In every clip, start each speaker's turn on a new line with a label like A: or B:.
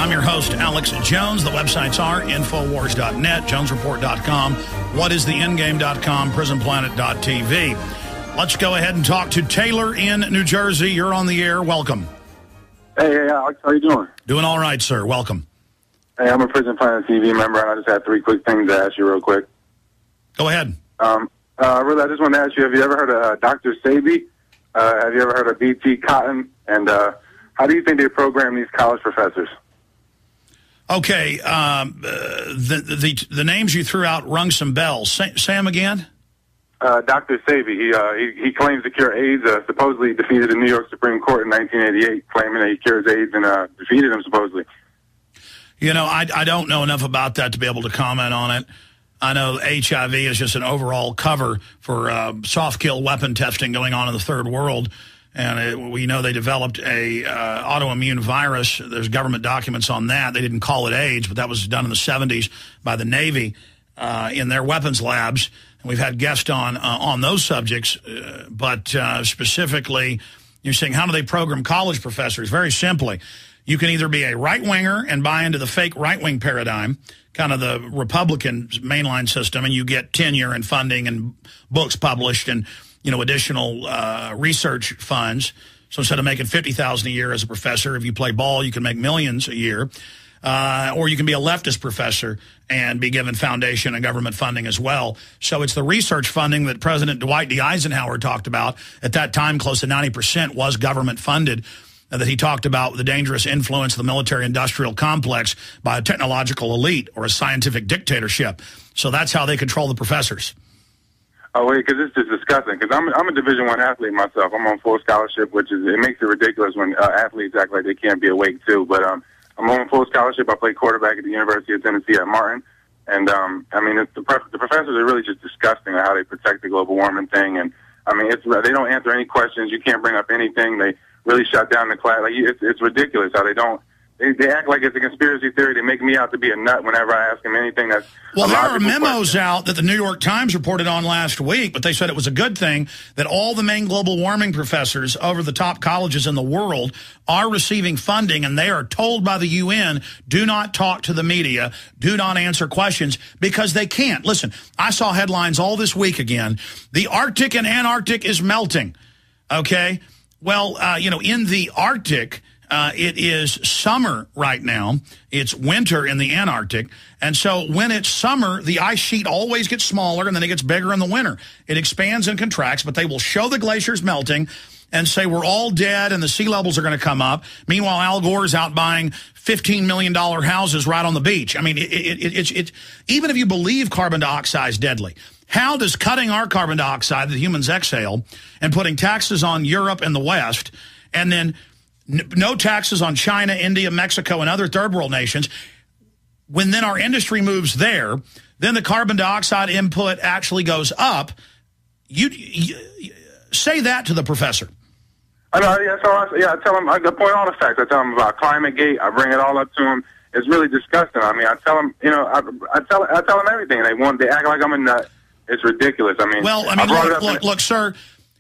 A: I'm your host, Alex Jones. The websites are Infowars.net, JonesReport.com, WhatIsTheEndgame.com, PrisonPlanet.tv. Let's go ahead and talk to Taylor in New Jersey. You're on the air. Welcome.
B: Hey, Alex. How you doing?
A: Doing all right, sir. Welcome.
B: Hey, I'm a Prison Planet TV member, and I just had 3 quick things to ask you real quick.
A: Go ahead.
B: Really, I just want to ask you, have you ever heard of Dr. Sebi? Have you ever heard of B.T. Cotton? And how do you think they program these college professors?
A: Okay, the names you threw out rung some bells. Say them again.
B: Dr. Sebi, he claims to cure AIDS. Supposedly defeated the New York Supreme Court in 1988, claiming that he cures AIDS and defeated him supposedly.
A: You know, I don't know enough about that to be able to comment on it. I know HIV is just an overall cover for soft kill weapon testing going on in the third world. And we know they developed a autoimmune virus. There's government documents on that. They didn't call it AIDS, but that was done in the 70s by the Navy in their weapons labs. And we've had guests on those subjects. But specifically, you're saying, how do they program college professors? Very simply, you can either be a right-winger and buy into the fake right-wing paradigm, kind of the Republican mainline system, and you get tenure and funding and books published and additional research funds. So instead of making $50,000 a year as a professor, if you play ball, you can make millions a year. Or you can be a leftist professor and be given foundation and government funding as well. So it's the research funding that President Dwight D. Eisenhower talked about. At that time, close to 90% was government funded. That he talked about the dangerous influence of the military-industrial complex by a technological elite or a scientific dictatorship. So that's how they control the professors.
B: Oh, wait, because it's just disgusting. Because I'm a Division I athlete myself. I'm on full scholarship, it makes it ridiculous when athletes act like they can't be awake, too. But I'm on full scholarship. I play quarterback at the University of Tennessee at Martin. And, the professors are really just disgusting on how they protect the global warming thing. And, they don't answer any questions. You can't bring up anything. They really shut down the class. Like, it's ridiculous how they don't. They act like it's a conspiracy theory. They make me out to be a nut whenever I ask them anything that's
A: well, there are memos out that the New York Times reported on last week, but they said it was a good thing that all the main global warming professors over the top colleges in the world are receiving funding, and they are told by the UN, do not talk to the media, do not answer questions, because they can't. Listen, I saw headlines all this week again. The Arctic and Antarctic is melting, okay? Well, in the Arctic, it is summer right now. It's winter in the Antarctic. And so when it's summer, the ice sheet always gets smaller, and then it gets bigger in the winter. It expands and contracts, but they will show the glaciers melting and say we're all dead and the sea levels are going to come up. Meanwhile, Al Gore's out buying $15 million houses right on the beach. I mean, it's even if you believe carbon dioxide is deadly, how does cutting our carbon dioxide that humans exhale and putting taxes on Europe and the West, and then no taxes on China, India, Mexico, and other third world nations, when then our industry moves there, then the carbon dioxide input actually goes up. You say that to the professor.
B: I know, I tell them, I point all the facts. I tell them about ClimateGate. I bring it all up to them. It's really disgusting. I mean, I tell them, I tell them everything. They act like I'm a nut. It's ridiculous.
A: Look, sir,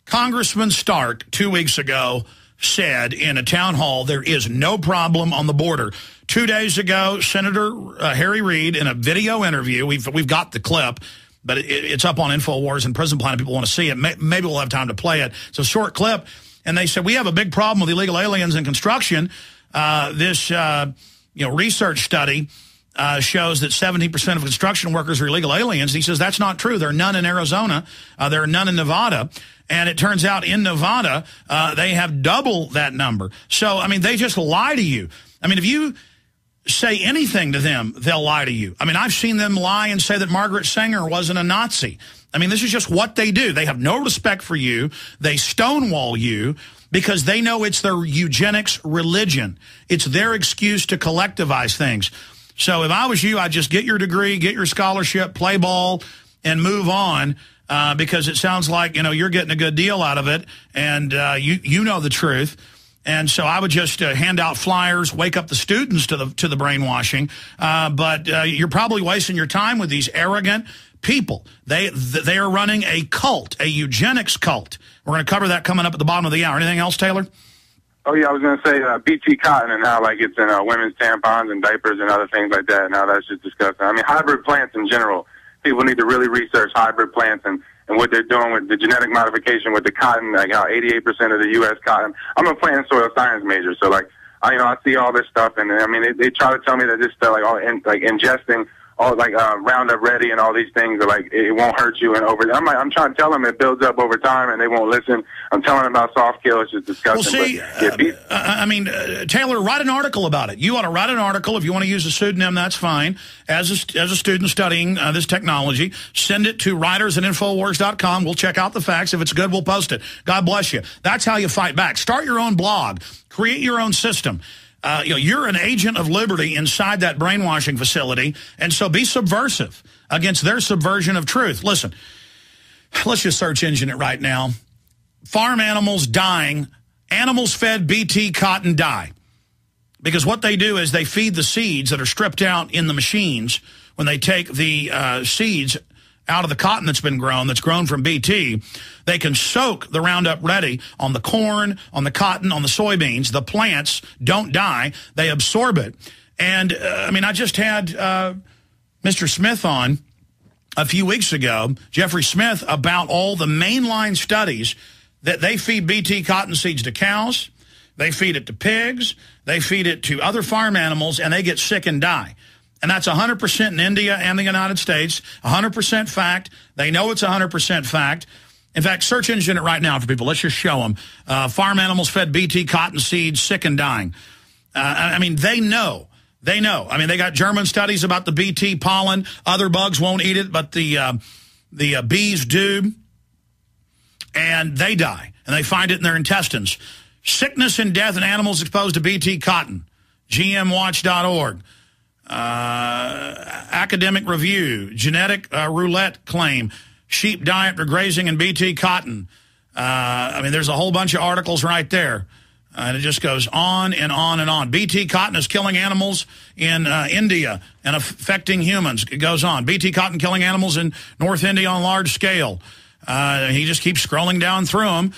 A: Congressman Stark 2 weeks ago said in a town hall there is no problem on the border. 2 days ago, Senator Harry Reid, in a video interview, we've got the clip, but it's up on InfoWars and Prison Planet. People want to see it. Maybe we'll have time to play it. It's a short clip, and they said we have a big problem with illegal aliens in construction. This research study shows that 70% of construction workers are illegal aliens. He says that's not true. There are none in Arizona. There are none in Nevada. And it turns out in Nevada, they have double that number. So, they just lie to you. If you say anything to them, they'll lie to you. I've seen them lie and say that Margaret Sanger wasn't a Nazi. This is just what they do. They have no respect for you. They stonewall you because they know it's their eugenics religion. It's their excuse to collectivize things. So if I was you, I'd just get your degree, get your scholarship, play ball, and move on. Because it sounds like, you're getting a good deal out of it, and you know the truth. And so I would just hand out flyers, wake up the students to the brainwashing. But you're probably wasting your time with these arrogant people. They are running a cult, a eugenics cult. We're going to cover that coming up at the bottom of the hour. Anything else, Taylor?
B: Oh, yeah, I was going to say BT cotton and how, like, it's in women's tampons and diapers and other things like that, and how that's just disgusting. I mean, hybrid plants in general, people need to really research hybrid plants and what they're doing with the genetic modification with the cotton, like how 88% of the U.S. cotton. I'm a plant and soil science major, so, like, I see all this stuff, and, I mean, they try to tell me that this stuff, like ingesting all, like, Roundup Ready and all these things are, like, it won't hurt you. And I'm trying to tell them it builds up over time, and they won't listen. I'm telling them about soft kill. It's just disgusting.
A: Well, see, Taylor, write an article about it. You ought to write an article. If you want to use a pseudonym, that's fine. As a student studying this technology, send it to writers@infowars.com. We'll check out the facts. If it's good, we'll post it. God bless you. That's how you fight back. Start your own blog. Create your own system. You're an agent of liberty inside that brainwashing facility, and so be subversive against their subversion of truth. Listen, let's just search engine it right now. Farm animals dying, animals fed BT cotton die. Because what they do is they feed the seeds that are stripped out in the machines when they take the seeds out of the cotton that's been grown, that's grown from BT. They can soak the Roundup Ready on the corn, on the cotton, on the soybeans. The plants don't die. They absorb it. And, I just had Mr. Smith on a few weeks ago, Jeffrey Smith, about all the mainline studies that they feed BT cotton seeds to cows. They feed it to pigs. They feed it to other farm animals, and they get sick and die. And that's 100% in India and the United States, 100% fact. They know it's 100% fact. In fact, search engine it right now for people. Let's just show them. Farm animals fed BT cotton seeds, sick and dying. They know. They know. They got German studies about the BT pollen. Other bugs won't eat it, but the bees do. And they die. And they find it in their intestines. Sickness and death in animals exposed to BT cotton. GMWatch.org. Academic review, genetic roulette claim, sheep diet for grazing and BT cotton. There's a whole bunch of articles right there. And it just goes on and on and on. BT cotton is killing animals in India and affecting humans. It goes on. BT cotton killing animals in North India on large scale. He just keeps scrolling down through them.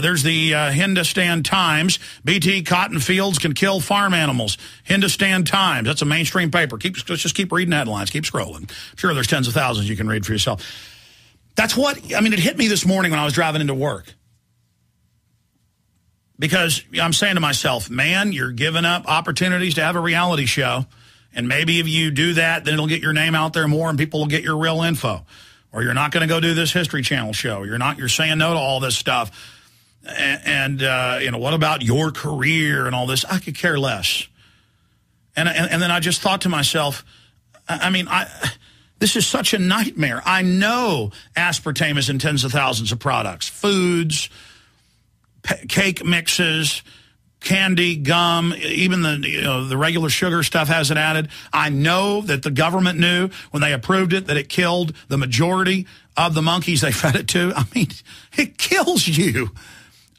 A: There's the Hindustan Times. BT cotton fields can kill farm animals. Hindustan Times. That's a mainstream paper. Let's just keep reading headlines. Keep scrolling. Sure, there's tens of thousands you can read for yourself. That's what, it hit me this morning when I was driving into work. Because I'm saying to myself, man, you're giving up opportunities to have a reality show. And maybe if you do that, then it'll get your name out there more and people will get your real info. Or you're not going to go do this History Channel show. You're saying no to all this stuff. And what about your career and all this? I could care less. And then I just thought to myself, this is such a nightmare. I know aspartame is in tens of thousands of products. Foods, cake mixes, candy, gum, even the regular sugar stuff has it added. I know that the government knew when they approved it that it killed the majority of the monkeys they fed it to. It kills you.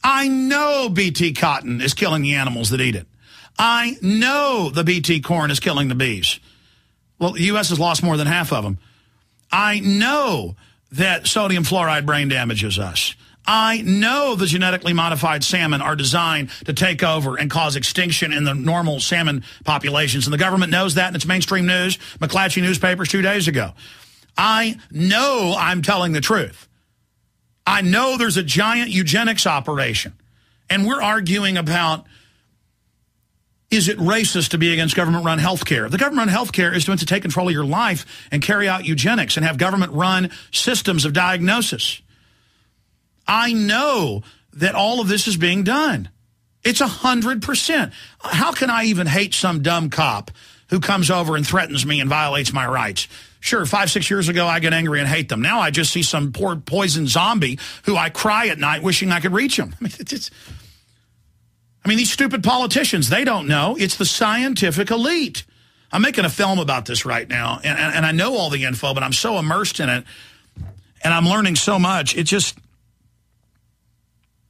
A: I know BT cotton is killing the animals that eat it. I know the BT corn is killing the bees. Well, the U.S. has lost more than half of them. I know that sodium fluoride brain damages us. I know the genetically modified salmon are designed to take over and cause extinction in the normal salmon populations. And the government knows that, and it's mainstream news, McClatchy newspapers 2 days ago. I know I'm telling the truth. I know there's a giant eugenics operation. And we're arguing about, is it racist to be against government-run health care? The government-run health care is meant to take control of your life and carry out eugenics and have government-run systems of diagnosis. I know that all of this is being done. It's 100%. How can I even hate some dumb cop who comes over and threatens me and violates my rights? Sure, 5-6 years ago, I get angry and hate them. Now I just see some poor poison zombie who I cry at night wishing I could reach him. These stupid politicians, they don't know. It's the scientific elite. I'm making a film about this right now, and I know all the info, but I'm so immersed in it, and I'm learning so much.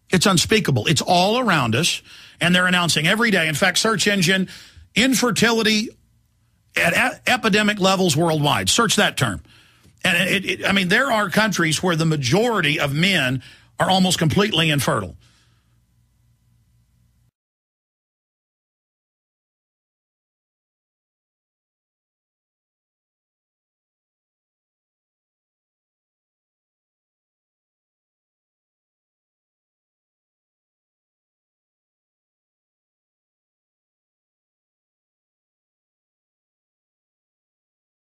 A: It's unspeakable. It's all around us, and they're announcing every day. In fact, search engine, infertility at epidemic levels worldwide. Search that term. And there are countries where the majority of men are almost completely infertile.